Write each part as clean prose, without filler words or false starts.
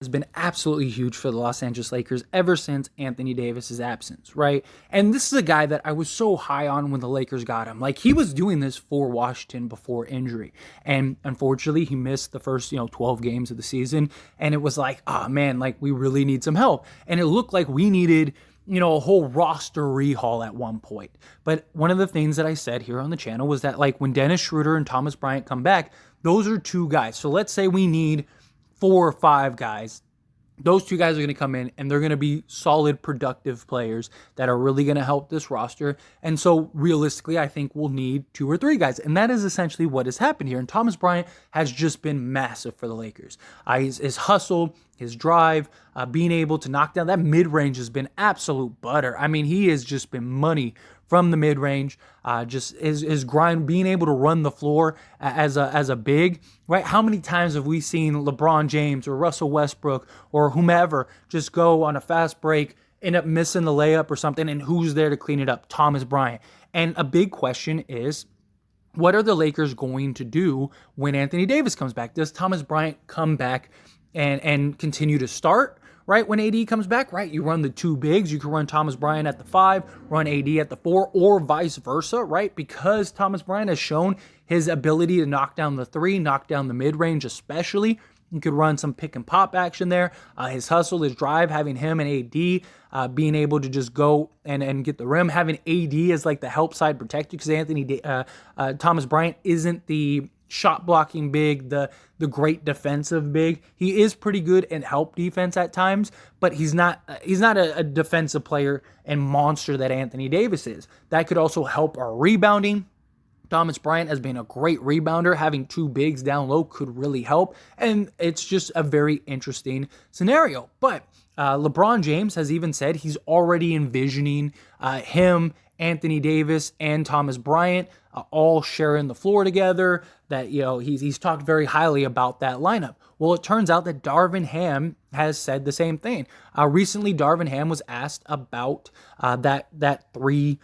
has been absolutely huge for the Los Angeles Lakers ever since Anthony Davis's absence, right? And this is a guy that I was so high on when the Lakers got him. Like, he was doing this for Washington before injury. And unfortunately, he missed the first, 12 games of the season. And it was like, oh man, like, we really need some help. And it looked like we needed a whole roster rehaul at one point. But one of the things that I said here on the channel was that, like, when Dennis Schroeder and Thomas Bryant come back, those are two guys. So let's say we need 4 or 5 guys. Those two guys are going to come in and they're going to be solid, productive players that are really going to help this roster. And so realistically, I think we'll need 2 or 3 guys. And that is essentially what has happened here. And Thomas Bryant has just been massive for the Lakers. His hustle, his drive, being able to knock down that mid-range has been absolute butter. I mean, he has just been money from the mid-range, just his grind, being able to run the floor as a big, right? How many times have we seen LeBron James or Russell Westbrook or whomever just go on a fast break, end up missing the layup or something, and who's there to clean it up? Thomas Bryant. And a big question is, what are the Lakers going to do when Anthony Davis comes back? Does Thomas Bryant come back and continue to start? Right, when AD comes back, right, you run the 2 bigs. You can run Thomas Bryant at the 5, run AD at the 4, or vice versa, right? Because Thomas Bryant has shown his ability to knock down the 3, knock down the mid-range especially. You could run some pick and pop action there. His hustle, his drive, having him and AD being able to just go and get the rim, having AD as like the help side protector, because Thomas Bryant isn't the shot blocking big, the great defensive big. He is pretty good in help defense at times, but he's not a defensive player and monster that Anthony Davis is. That could also help our rebounding. Thomas Bryant has been a great rebounder. Having 2 bigs down low could really help, and it's just a very interesting scenario. But LeBron James has even said he's already envisioning him, Anthony Davis, and Thomas Bryant all sharing the floor together, that, he's talked very highly about that lineup. Well, it turns out that Darvin Ham has said the same thing. Recently, Darvin Ham was asked about that 3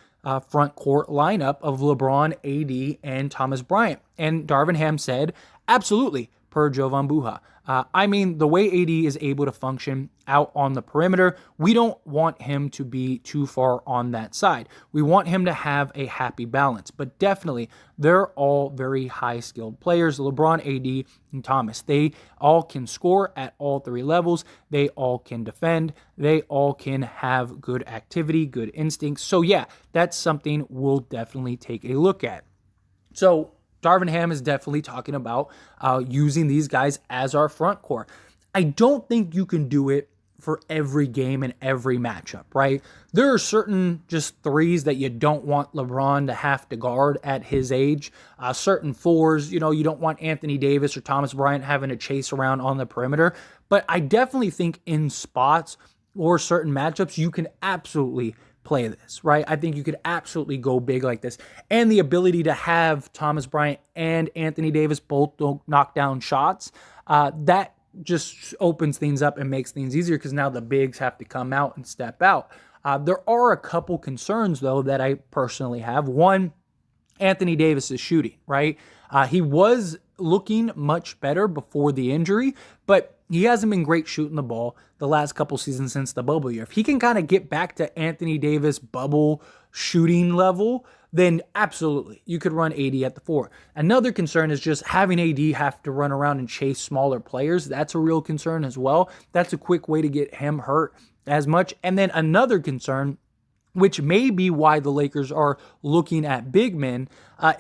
front court lineup of LeBron, AD, and Thomas Bryant. And Darvin Ham said, absolutely, per Jovan Buha. I mean, the way AD is able to function out on the perimeter, we don't want him to be too far on that side. We want him to have a happy balance. But definitely, they're all very high-skilled players. LeBron, AD, and Thomas. They all can score at all 3 levels. They all can defend. They all can have good activity, good instincts. So yeah, that's something we'll definitely take a look at. So Darvin Ham is definitely talking about using these guys as our front court. I don't think you can do it for every game and every matchup, right? There are certain just 3s that you don't want LeBron to have to guard at his age. Certain 4s, you don't want Anthony Davis or Thomas Bryant having to chase around on the perimeter. But I definitely think in spots or certain matchups, you can absolutely play this, right? I think you could absolutely go big like this. And the ability to have Thomas Bryant and Anthony Davis both knock down shots, that just opens things up and makes things easier, because now the bigs have to come out and step out. There are a couple concerns, though, that I personally have. One, Anthony Davis is shooting, right? He was looking much better before the injury, but he hasn't been great shooting the ball the last couple seasons since the bubble year. If he can kind of get back to Anthony Davis bubble shooting level, then absolutely, you could run AD at the 4. Another concern is just having AD have to run around and chase smaller players. That's a real concern as well. That's a quick way to get him hurt as much. And then another concern, which may be why the Lakers are looking at big men,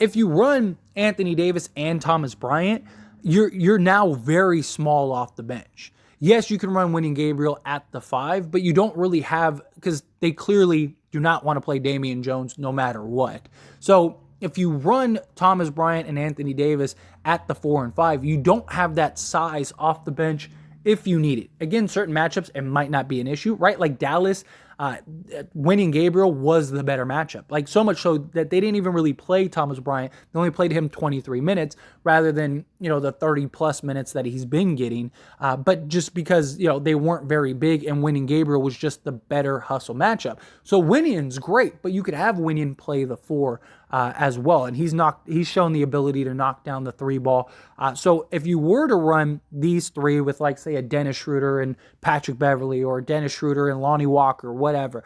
if you run Anthony Davis and Thomas Bryant, you're now very small off the bench. Yes, you can run Winning Gabriel at the 5, but you don't really have, because they clearly do not want to play Damian Jones no matter what. So if you run Thomas Bryant and Anthony Davis at the 4 and 5, you don't have that size off the bench if you need it. Again, certain matchups, it might not be an issue, right? Like Dallas, Winning Gabriel was the better matchup. Like, so much so that they didn't even really play Thomas Bryant. They only played him 23 minutes rather than, the 30 plus minutes that he's been getting. But just because, they weren't very big, and Winning Gabriel was just the better hustle matchup. So Winion's great, but you could have Winion play the 4 as well. And he's shown the ability to knock down the 3 ball. So if you were to run these 3 with, like, say, a Dennis Schroeder and Patrick Beverley, or Dennis Schroeder and Lonnie Walker, whatever,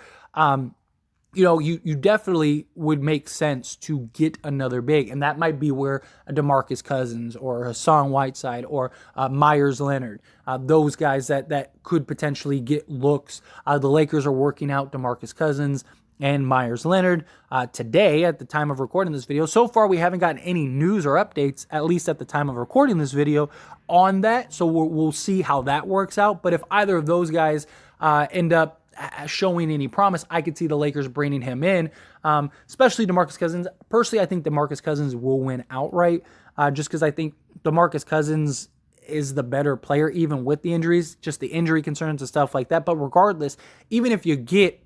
you definitely would make sense to get another big. And that might be where a DeMarcus Cousins or Hassan Whiteside or Myers Leonard, those guys that could potentially get looks. The Lakers are working out DeMarcus Cousins and Myers Leonard today at the time of recording this video. So far, we haven't gotten any news or updates, at least at the time of recording this video, on that. So we'll see how that works out. But if either of those guys end up showing any promise, I could see the Lakers bringing him in, especially DeMarcus Cousins. Personally, I think DeMarcus Cousins will win outright, just because I think DeMarcus Cousins is the better player, even with the injuries, just the injury concerns and stuff like that. But regardless, even if you get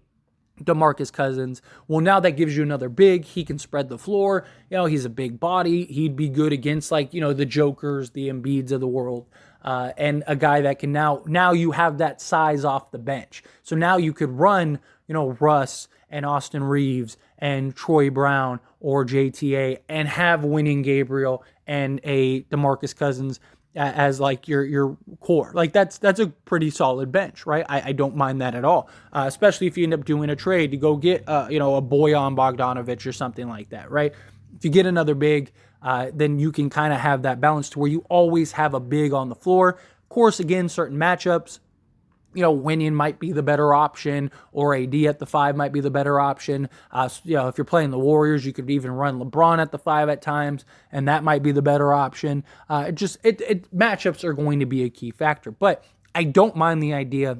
DeMarcus Cousins, well, now that gives you another big. He can spread the floor. He's a big body. He'd be good against, like, the Jokers, the Embiids of the world, and a guy that can now you have that size off the bench. So now you could run, Russ and Austin Reeves and Troy Brown or JTA, and have Winning Gabriel and a DeMarcus Cousins as, like, your core. Like, that's a pretty solid bench, right? I don't mind that at all, especially if you end up doing a trade to go get a Bojan Bogdanovic or something like that, right? If you get another big, then you can kind of have that balance to where you always have a big on the floor. Of course, again, certain matchups, Winion might be the better option, or AD at the 5 might be the better option. If you're playing the Warriors, you could even run LeBron at the 5 at times, and that might be the better option. Matchups are going to be a key factor, but I don't mind the idea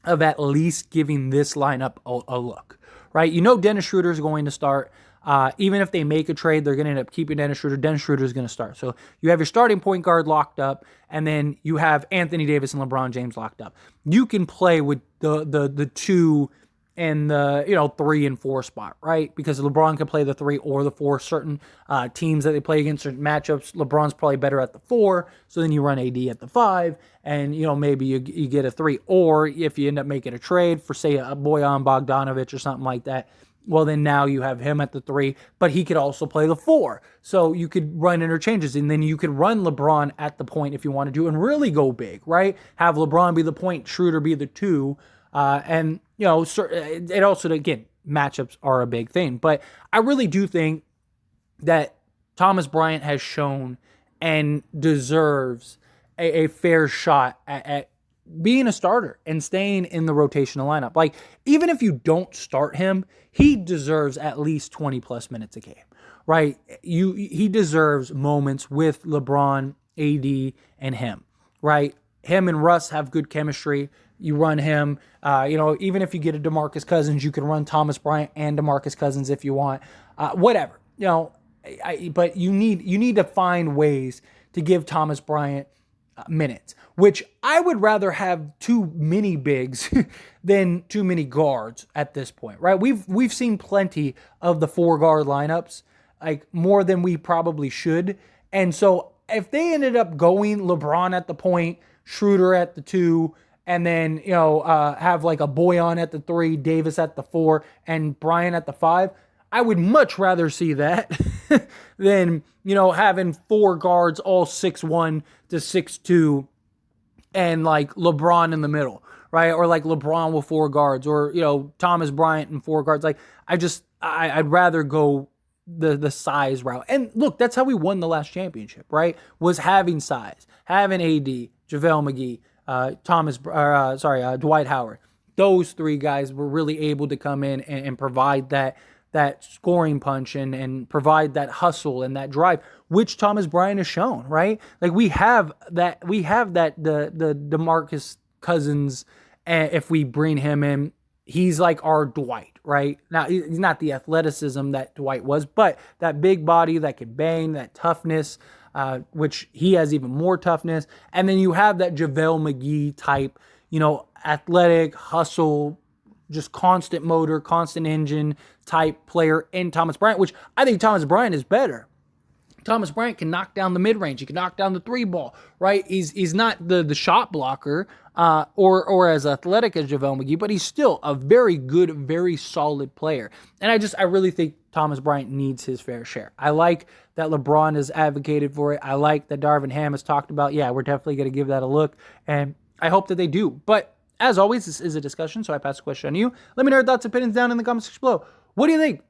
of at least giving this lineup a look, right? Dennis Schroeder is going to start. Even if they make a trade, they're going to end up keeping Dennis Schroeder. Dennis Schroeder is going to start. So you have your starting point guard locked up, and then you have Anthony Davis and LeBron James locked up. You can play with the 2 and the 3 and 4 spot, right? Because LeBron can play the 3 or the 4. Certain teams that they play against, certain matchups, LeBron's probably better at the 4. So then you run AD at the 5, and maybe you get a 3. Or if you end up making a trade for, say, a Bojan Bogdanovic or something like that, well, then now you have him at the 3, but he could also play the 4. So you could run interchanges, and then you could run LeBron at the point if you wanted to, and really go big, right? Have LeBron be the point, Schroeder be the 2, and it also, again, matchups are a big thing. But I really do think that Thomas Bryant has shown and deserves a fair shot at being a starter and staying in the rotational lineup. Like, even if you don't start him, he deserves at least 20 plus minutes a game, right? He deserves moments with LeBron, AD, and him, right? Him and Russ have good chemistry. You run him, even if you get a DeMarcus Cousins, you can run Thomas Bryant and DeMarcus Cousins if you want, whatever, but you need to find ways to give Thomas Bryant minutes, which I would rather have too many bigs than too many guards at this point, right? We've seen plenty of the 4 guard lineups, like more than we probably should. And so if they ended up going LeBron at the point, Schroeder at the 2, and then, have like a Bojan at the 3, Davis at the 4, and Bryant at the 5, I would much rather see that than, having 4 guards, all 6'1" to 6'2", and like LeBron in the middle, right? Or like LeBron with 4 guards, or, Thomas Bryant and 4 guards. Like, I'd rather go the size route. And look, that's how we won the last championship, right? Was having size, having AD, JaVale McGee, Dwight Howard. Those 3 guys were really able to come in and provide that scoring punch and provide that hustle and that drive, which Thomas Bryant has shown, right? Like, we have the DeMarcus Cousins, and if we bring him in, he's like our Dwight, right? Now, he's not the athleticism that Dwight was, but that big body that could bang, that toughness, which he has even more toughness. And then you have that JaVale McGee type, athletic, hustle, just constant motor, constant engine type player in Thomas Bryant, which I think Thomas Bryant is better. Thomas Bryant can knock down the mid-range. He can knock down the three ball, right? He's not the shot blocker or as athletic as JaVale McGee, but he's still a very good, very solid player. And I really think Thomas Bryant needs his fair share. I like that LeBron has advocated for it. I like that Darvin Ham has talked about, yeah, we're definitely going to give that a look. And I hope that they do. But as always, this is a discussion, so I pass the question on to you. Let me know your thoughts and opinions down in the comments section below. What do you think?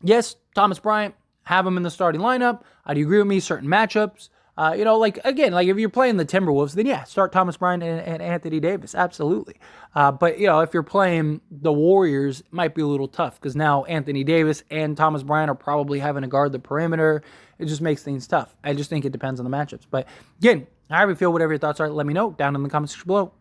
Yes, Thomas Bryant, have him in the starting lineup. Do you agree with me? Certain matchups. If you're playing the Timberwolves, then yeah, start Thomas Bryant and Anthony Davis. Absolutely. But if you're playing the Warriors, it might be a little tough because now Anthony Davis and Thomas Bryant are probably having to guard the perimeter. It just makes things tough. I just think it depends on the matchups. But again, however you feel, whatever your thoughts are, let me know down in the comments section below.